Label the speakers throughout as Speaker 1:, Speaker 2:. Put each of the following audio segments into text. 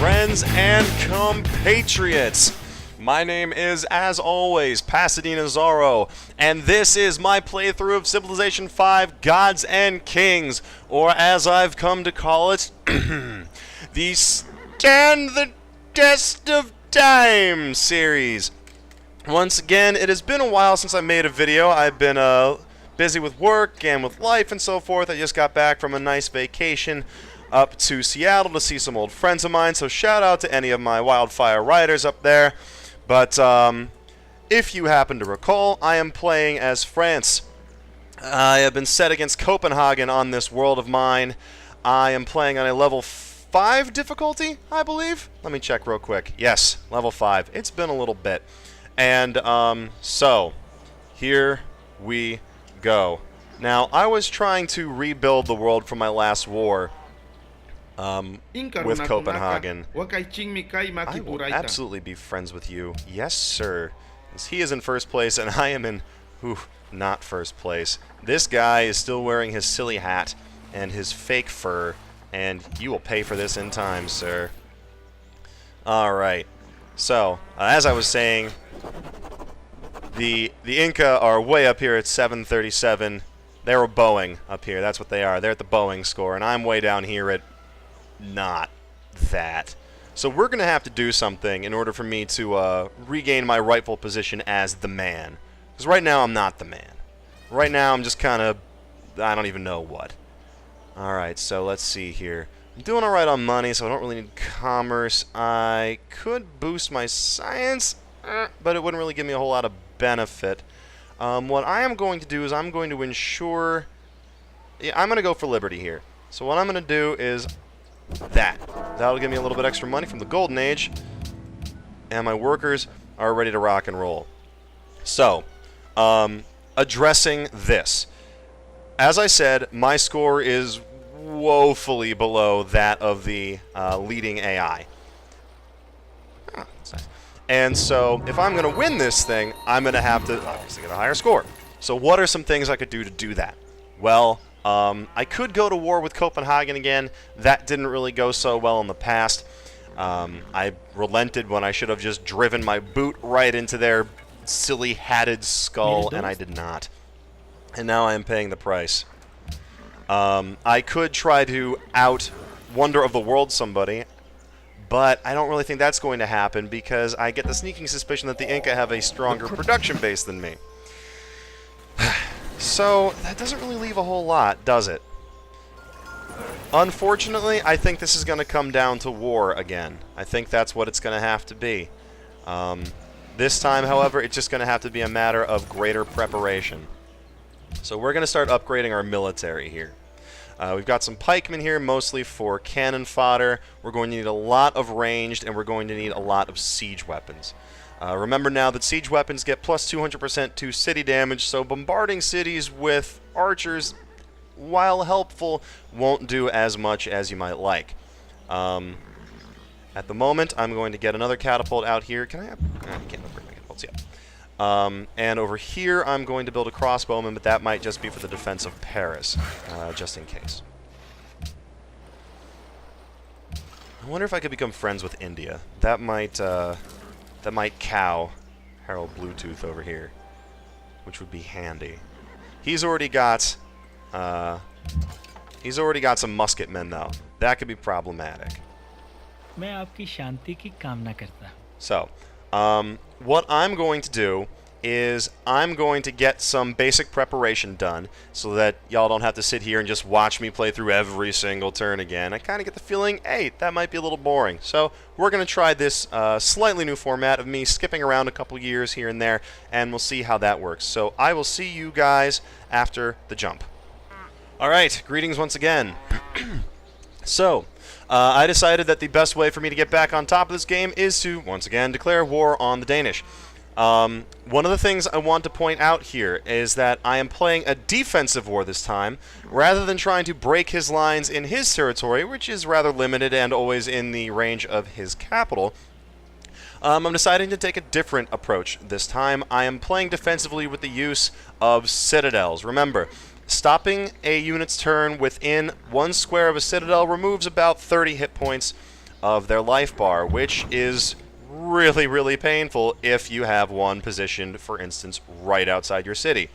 Speaker 1: friends and compatriots. My name is, as always, Pasadenazorro, and this is my playthrough of Civilization V Gods and Kings, or as I've come to call it, the Stand the Test of Time series. Once again, it has been a while since I made a video. I've been busy with work and with life and so forth. I just got back from a nice vacation up to Seattle to see some old friends of mine, so shout out to any of my wildfire riders up there. But if you happen to recall, I am playing as France. I have been set against Copenhagen on this world of mine. I am playing on a level 5 difficulty, I believe. Let me check real quick. Yes, level 5. It's been a little bit. And so, here we go. Now, I was trying to rebuild the world from my last war with Copenhagen. I will absolutely be friends with you. Yes, sir. Because he is in first place, and I am in, not first place. This guy is still wearing his silly hat and his fake fur, and you will pay for this in time, sir. Alright. So, as I was saying, the Inca are way up here at 737. They're a Boeing up here. That's what they are. They're at the Boeing score, and I'm way down here at not that. So we're going to have to do something in order for me to regain my rightful position as the man. Because right now I'm not the man. Right now I'm just kind of, I don't even know what. Alright, so let's see here. I'm doing alright on money, so I don't really need commerce. I could boost my science, but it wouldn't really give me a whole lot of benefit. What I am going to do is I'm going to ensure... Yeah, I'm going to go for liberty here. So what I'm going to do is that'll give me a little bit extra money from the Golden Age, and my workers are ready to rock and roll. So, addressing this. As I said, my score is woefully below that of the leading AI. And so, if I'm going to win this thing, I'm going to have to obviously get a higher score. So what are some things I could do to do that? Well, I could go to war with Copenhagen again. That didn't really go so well in the past. I relented when I should have just driven my boot right into their silly hatted skull, and I did not. And now I am paying the price. I could try to out Wonder of the World somebody, but I don't really think that's going to happen because I get the sneaking suspicion that the Inca have a stronger production base than me. So, that doesn't really leave a whole lot, does it? Unfortunately, I think this is going to come down to war again. I think that's what it's going to have to be. This time, however, it's just going to have to be a matter of greater preparation. So we're going to start upgrading our military here. We've got some pikemen here, mostly for cannon fodder. We're going to need a lot of ranged, and we're going to need a lot of siege weapons. Remember now that siege weapons get plus 200% to city damage, so bombarding cities with archers, while helpful, won't do as much as you might like. At the moment, I'm going to get another catapult out here. Can I have... I can't upgrade my catapults yet. And over here, I'm going to build a crossbowman, but that might just be for the defense of Paris, just in case. I wonder if I could become friends with India. That might cow Harold Bluetooth over here, which would be handy. He's already got some musketmen, though. That could be problematic. So, what I'm going to do is I'm going to get some basic preparation done so that y'all don't have to sit here and just watch me play through every single turn again. I kind of get the feeling, hey, that might be a little boring. So we're going to try this slightly new format of me skipping around a couple years here and there, and we'll see how that works. So I will see you guys after the jump. Alright, greetings once again. So, I decided that the best way for me to get back on top of this game is to, once again, declare war on the Danish. One of the things I want to point out here is that I am playing a defensive war this time, rather than trying to break his lines in his territory, which is rather limited and always in the range of his capital. I'm deciding to take a different approach this time. I am playing defensively with the use of citadels. Remember, stopping a unit's turn within 1 square of a citadel removes about 30 hit points of their life bar, which is really, really painful if you have one positioned, for instance, right outside your city.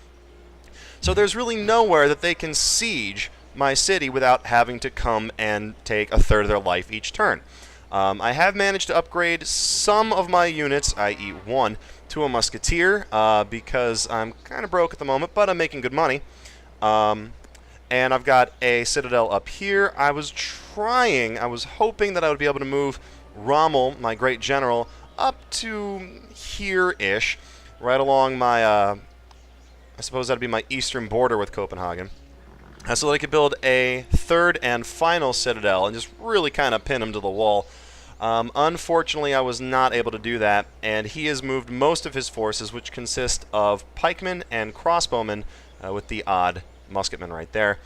Speaker 1: So there's really nowhere that they can siege my city without having to come and take a third of their life each turn. I have managed to upgrade some of my units, i.e. one, to a musketeer because I'm kind of broke at the moment, but I'm making good money. And I've got a citadel up here. I was hoping that I would be able to move Rommel, my great general, up to here-ish, right along my, I suppose that'd be my eastern border with Copenhagen, so that I could build a third and final citadel and just really kind of pin him to the wall. Unfortunately, I was not able to do that, and he has moved most of his forces, which consist of pikemen and crossbowmen, with the odd musketmen right there.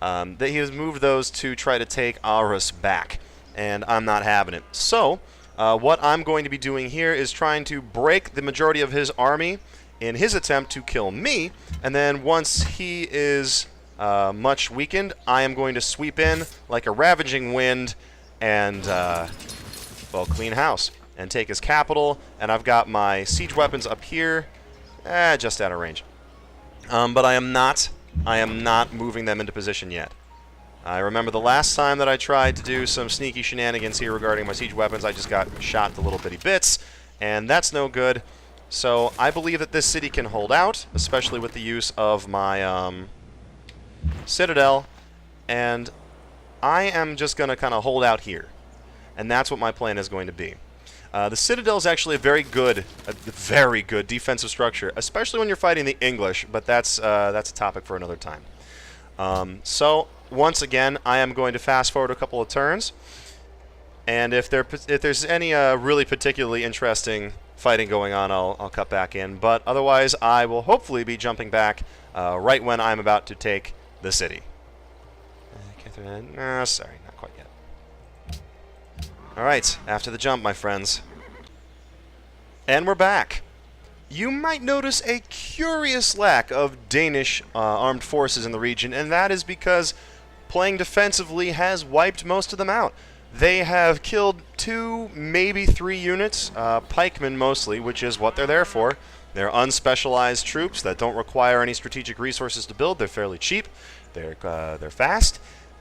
Speaker 1: That he has moved those to try to take Aarhus back, and I'm not having it. So, what I'm going to be doing here is trying to break the majority of his army in his attempt to kill me, and then once he is much weakened, I am going to sweep in like a ravaging wind and, well, clean house and take his capital. And I've got my siege weapons up here, just out of range. But I am not moving them into position yet. I remember the last time that I tried to do some sneaky shenanigans here regarding my siege weapons, I just got shot to little bitty bits, and that's no good. So I believe that this city can hold out, especially with the use of my citadel, and I am just going to kind of hold out here. And that's what my plan is going to be. The citadel is actually a very good defensive structure, especially when you're fighting the English, but that's a topic for another time. So, once again, I am going to fast forward a couple of turns, and if there's any really particularly interesting fighting going on, I'll cut back in, but otherwise I will hopefully be jumping back right when I'm about to take the city. Sorry, not quite yet. Alright, after the jump, my friends. And we're back. You might notice a curious lack of Danish armed forces in the region, and that is because playing defensively has wiped most of them out. They have killed 2, maybe 3 units, pikemen mostly, which is what they're there for. They're unspecialized troops that don't require any strategic resources to build. They're fairly cheap, they're fast,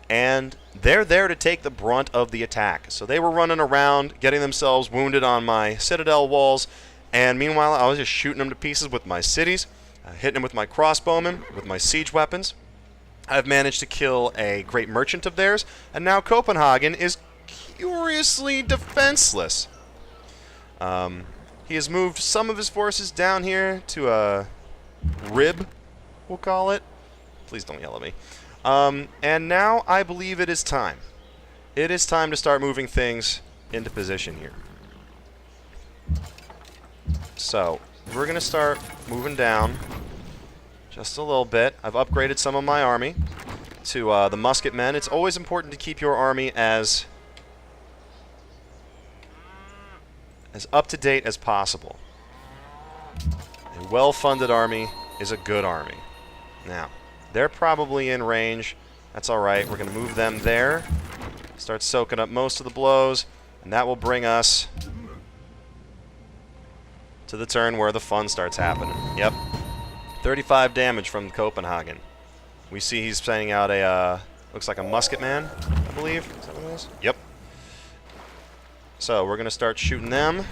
Speaker 1: and they're there to take the brunt of the attack. So they were running around, getting themselves wounded on my citadel walls, and meanwhile I was just shooting them to pieces with my cities, hitting them with my crossbowmen, with my siege weapons. I've managed to kill a great merchant of theirs, and now Copenhagen is curiously defenseless. He has moved some of his forces down here to a rib, we'll call it. Please don't yell at me. And now I believe it is time. It is time to start moving things into position here. So, we're going to start moving down just a little bit. I've upgraded some of my army to the musketmen. It's always important to keep your army as up-to-date as possible. A well-funded army is a good army. Now, they're probably in range. That's alright. We're going to move them there. Start soaking up most of the blows, and that will bring us to the turn where the fun starts happening. Yep. 35 damage from Copenhagen. We see he's sending out a, looks like a musketman, I believe. Is that what it is? Yep. So, we're going to start shooting them.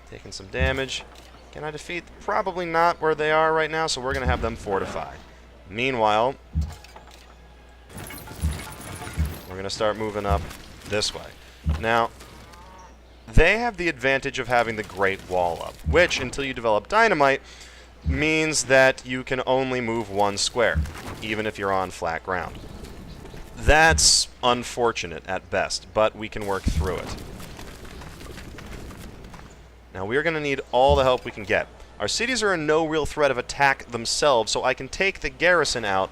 Speaker 1: Taking some damage. Can I defeat? Probably not where they are right now, so we're going to have them fortified. Meanwhile, we're going to start moving up this way. Now, they have the advantage of having the Great Wall up, which, until you develop dynamite, means that you can only move one square, even if you're on flat ground. That's unfortunate at best, but we can work through it. Now, we're going to need all the help we can get. Our cities are in no real threat of attack themselves, so I can take the garrison out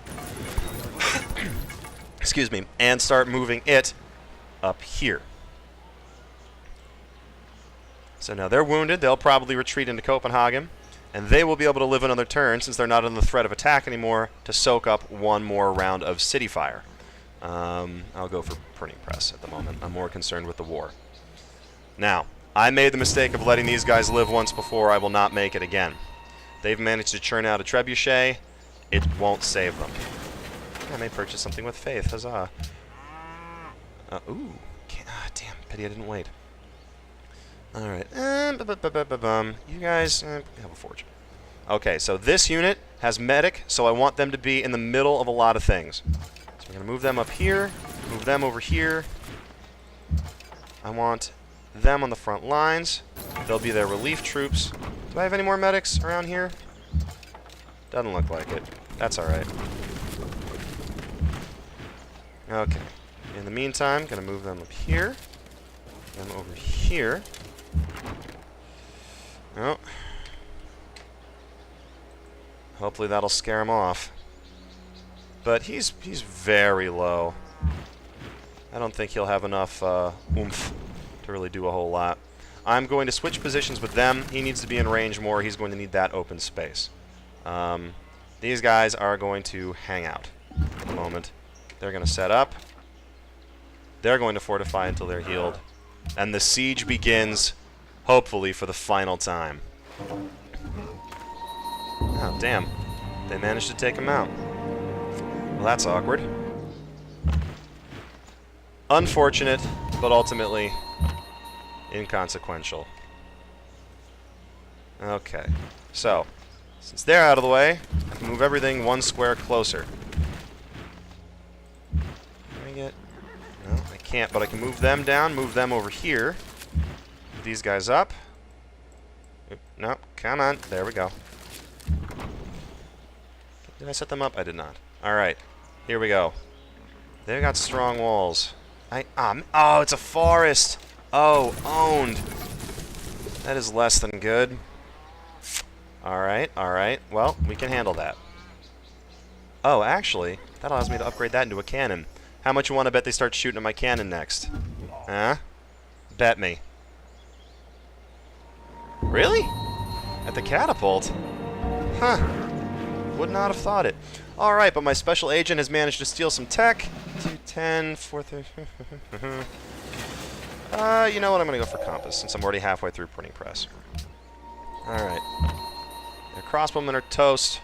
Speaker 1: excuse me, and start moving it up here. So now they're wounded. They'll probably retreat into Copenhagen, and they will be able to live another turn, since they're not under the threat of attack anymore, to soak up one more round of city fire. I'll go for printing press at the moment. I'm more concerned with the war. Now, I made the mistake of letting these guys live once before. I will not make it again. They've managed to churn out a trebuchet. It won't save them. I may purchase something with faith. Huzzah. Ooh. Damn. Pity I didn't wait. Alright. You guys have a forge. Okay, so this unit has medic, so I want them to be in the middle of a lot of things. So we're going to move them up here, move them over here. I want them on the front lines. They'll be their relief troops. Do I have any more medics around here? Doesn't look like it. That's alright. Okay. In the meantime, going to move them up here. Them over here. Oh. Hopefully that'll scare him off. But he's very low. I don't think he'll have enough oomph to really do a whole lot. I'm going to switch positions with them. He needs to be in range more. He's going to need that open space. These guys are going to hang out at the moment. They're going to set up. They're going to fortify until they're healed. And the siege begins, hopefully, for the final time. Oh, damn. They managed to take him out. Well, that's awkward. Unfortunate, but ultimately inconsequential. Okay. So, since they're out of the way, I can move everything one square closer. Can I get... No, I can't, but I can move them down, move them over here. Move these guys up. Oop, no, come on. There we go. Did I set them up? I did not. Alright, here we go. They've got strong walls. Oh, it's a forest! Oh, owned! That is less than good. Alright, alright. Well, we can handle that. Oh, actually, that allows me to upgrade that into a cannon. How much you want to bet they start shooting at my cannon next? Huh? Bet me. Really? At the catapult? Huh. Would not have thought it. Alright, but my special agent has managed to steal some tech. 210, 430. You know what? I'm going to go for compass, since I'm already halfway through printing press. Alright. Their crossbowmen are toast.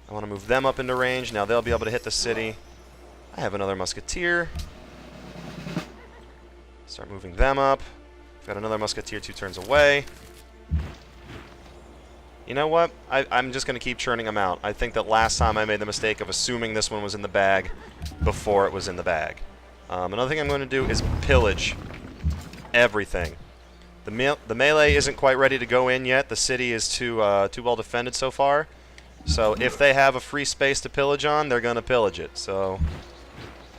Speaker 1: I want to move them up into range. Now they'll be able to hit the city. I have another musketeer. Start moving them up. I've got another musketeer 2 turns away. You know what? I'm just going to keep churning them out. I think that last time I made the mistake of assuming this one was in the bag before it was in the bag. Another thing I'm going to do is pillage everything. The melee isn't quite ready to go in yet. The city is too well defended so far. So if they have a free space to pillage on, they're going to pillage it. So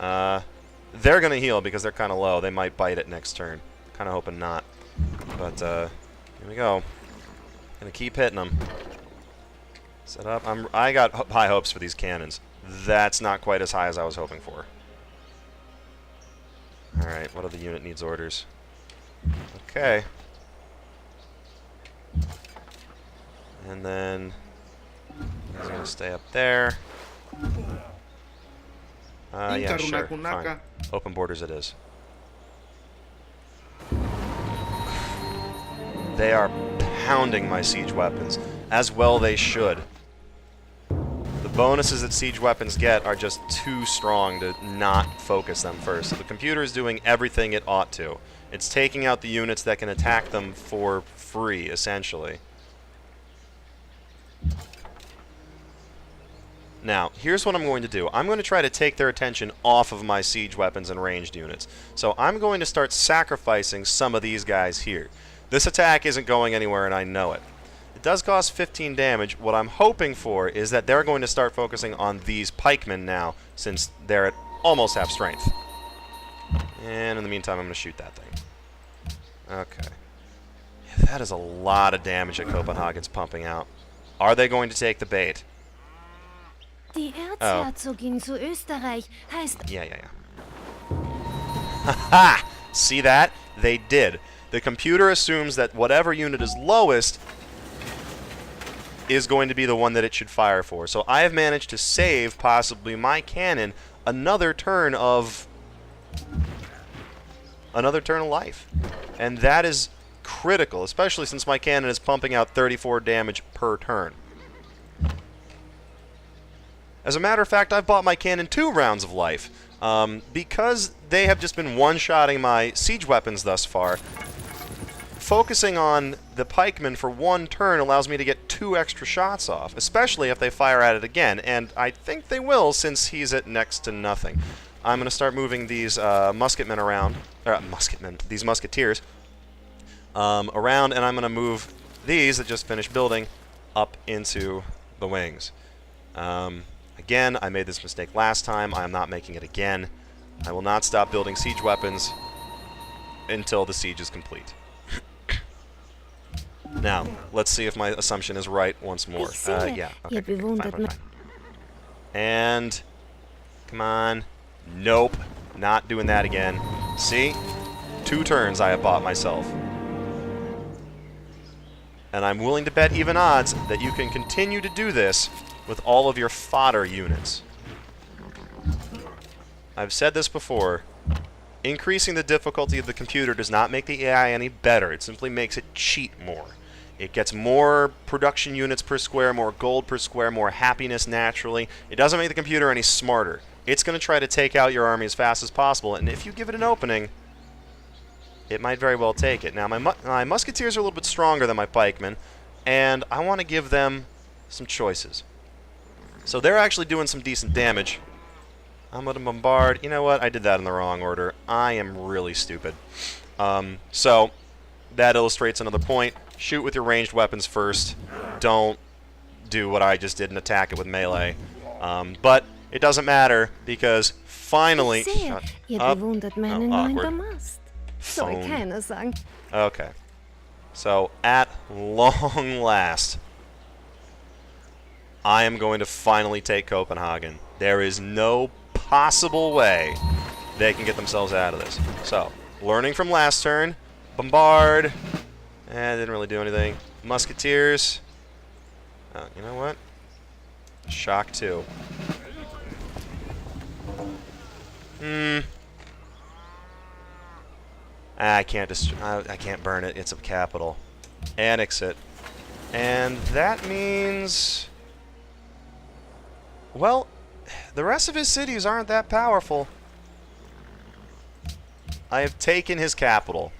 Speaker 1: they're going to heal because they're kind of low. They might bite it next turn. Kind of hoping not. But here we go. Gonna keep hitting them. Set up. I got high hopes for these cannons. That's not quite as high as I was hoping for. Alright, what other unit needs orders? Okay. And then he's gonna stay up there. Yeah, sure. Fine. Open borders it is. They are pounding my siege weapons, as well they should. The bonuses that siege weapons get are just too strong to not focus them first. So the computer is doing everything it ought to. It's taking out the units that can attack them for free, essentially. Now, here's what I'm going to do. I'm going to try to take their attention off of my siege weapons and ranged units. So I'm going to start sacrificing some of these guys here. This attack isn't going anywhere, and I know it. It does cost 15 damage. What I'm hoping for is that they're going to start focusing on these pikemen now, since they're at almost half strength. And in the meantime, I'm going to shoot that thing. Okay. Yeah, that is a lot of damage that Copenhagen's pumping out. Are they going to take the bait?
Speaker 2: Die Erzherzogin zu Österreich heißt...
Speaker 1: Yeah. Haha! See that? They did. The computer assumes that whatever unit is lowest is going to be the one that it should fire for. So I have managed to save possibly my cannon another turn of life. And that is critical, especially since my cannon is pumping out 34 damage per turn. As a matter of fact, I've bought my cannon 2 rounds of life. Because they have just been one-shotting my siege weapons thus far, focusing on the pikemen for 1 turn allows me to get 2 extra shots off, especially if they fire at it again, and I think they will since he's at next to nothing. I'm going to start moving these musketmen around, these musketeers around, and I'm going to move these that just finished building up into the wings. Again, I made this mistake last time. I am not making it again. I will not stop building siege weapons until the siege is complete. Now, let's see if my assumption is right once more. Yeah, okay. Fine. And, come on. Nope. Not doing that again. See? 2 turns I have bought myself. And I'm willing to bet even odds that you can continue to do this with all of your fodder units. I've said this before. Increasing the difficulty of the computer does not make the AI any better. It simply makes it cheat more. It gets more production units per square, more gold per square, more happiness naturally. It doesn't make the computer any smarter. It's going to try to take out your army as fast as possible, and if you give it an opening, it might very well take it. Now, my musketeers are a little bit stronger than my pikemen, and I want to give them some choices. So they're actually doing some decent damage. I'm going to bombard. You know what? I did that in the wrong order. I am really stupid. So that illustrates another point. Shoot with your ranged weapons first. Don't do what I just did and attack it with melee. But it doesn't matter because finally... Shut up. Oh, awkward. Phone. Okay. So at long last, I am going to finally take Copenhagen. There is no possible way they can get themselves out of this. So, learning from last turn, bombard. Didn't really do anything. Musketeers. You know what? Shock 2. I can't burn it. It's a capital. Annex it. And that means... Well, the rest of his cities aren't that powerful. I have taken his capital.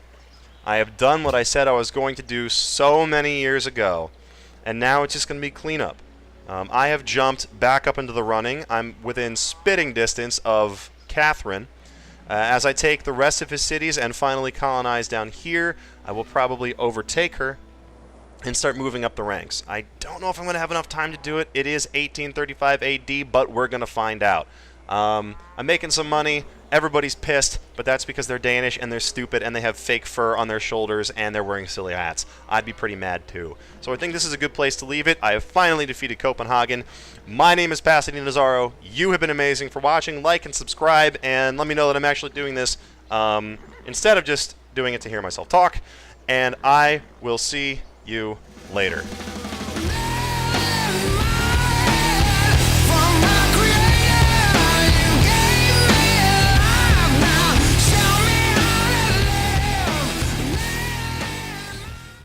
Speaker 1: I have done what I said I was going to do so many years ago. And now it's just going to be cleanup. I have jumped back up into the running. I'm within spitting distance of Catherine. As I take the rest of his cities and finally colonize down here, I will probably overtake her and start moving up the ranks. I don't know if I'm going to have enough time to do it. It is 1835 AD, but we're going to find out. I'm making some money. Everybody's pissed, but that's because they're Danish and they're stupid and they have fake fur on their shoulders and they're wearing silly hats. I'd be pretty mad too. So I think this is a good place to leave it. I have finally defeated Copenhagen. My name is pasadenazorro. You have been amazing for watching. Like and subscribe and let me know that I'm actually doing this instead of just doing it to hear myself talk. And I will see you later.